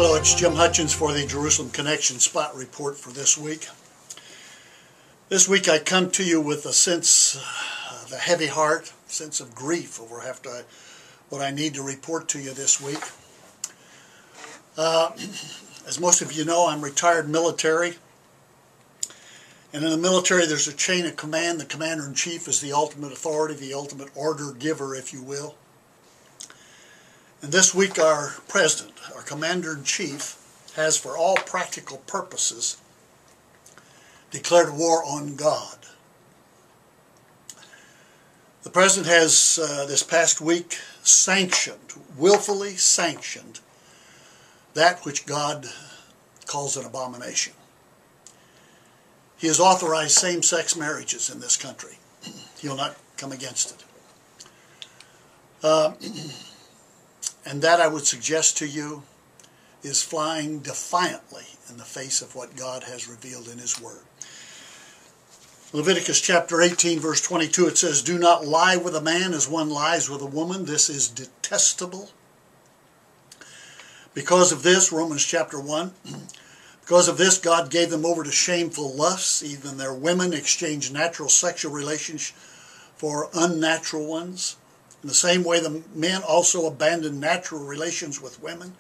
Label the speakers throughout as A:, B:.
A: Hello, it's Jim Hutchins for the Jerusalem Connection Spot Report for this week. This week I come to you with a sense of a heavy heart, sense of grief over what I need to report to you this week. As most of you know, I'm retired military. And in the military there's a chain of command. The commander-in-chief is the ultimate authority, the ultimate order giver, if you will. And this week our president, our commander-in-chief, has for all practical purposes declared war on God. The president has this past week willfully sanctioned that which God calls an abomination. He has authorized same-sex marriages in this country. He'll not come against it. And that, I would suggest to you, is flying defiantly in the face of what God has revealed in His Word. Leviticus chapter 18, verse 22, it says, "Do not lie with a man as one lies with a woman. This is detestable." Because of this, Romans chapter 1, because of this, God gave them over to shameful lusts. Even their women exchanged natural sexual relations for unnatural ones. In the same way, the men also abandoned natural relations with women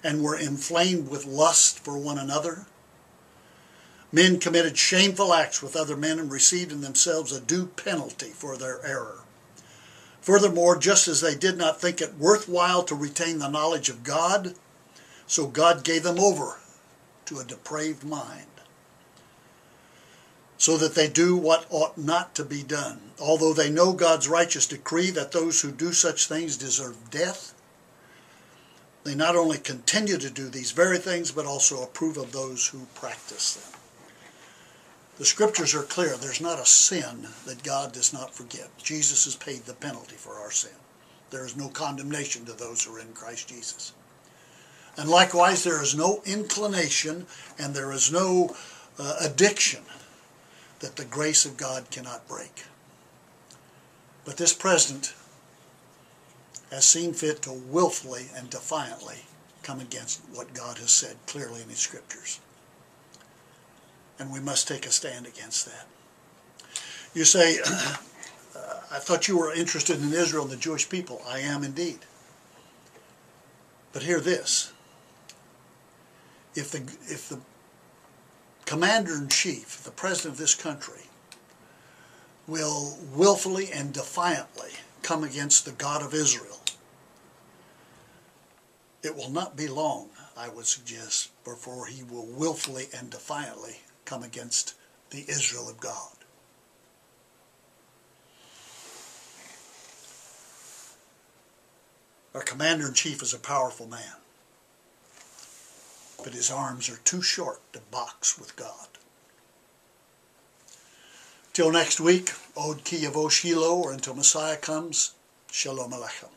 A: and were inflamed with lust for one another. Men committed shameful acts with other men and received in themselves a due penalty for their error. Furthermore, just as they did not think it worthwhile to retain the knowledge of God, so God gave them over to a depraved mind, so that they do what ought not to be done. Although they know God's righteous decree that those who do such things deserve death, they not only continue to do these very things, but also approve of those who practice them. The scriptures are clear. There's not a sin that God does not forgive. Jesus has paid the penalty for our sin. There is no condemnation to those who are in Christ Jesus. And likewise, there is no inclination and there is no addiction that the grace of God cannot break. But this president has seen fit to willfully and defiantly come against what God has said clearly in His scriptures. And we must take a stand against that. You say, I thought you were interested in Israel and the Jewish people. I am indeed. But hear this. If the commander-in-chief, the president of this country, will willfully and defiantly come against the God of Israel, it will not be long, I would suggest, before he will willfully and defiantly come against the Israel of God. Our commander-in-chief is a powerful man, but his arms are too short to box with God. Till next week, Od Ki Yavo Shiloh, or until Messiah comes, Shalom Aleichem.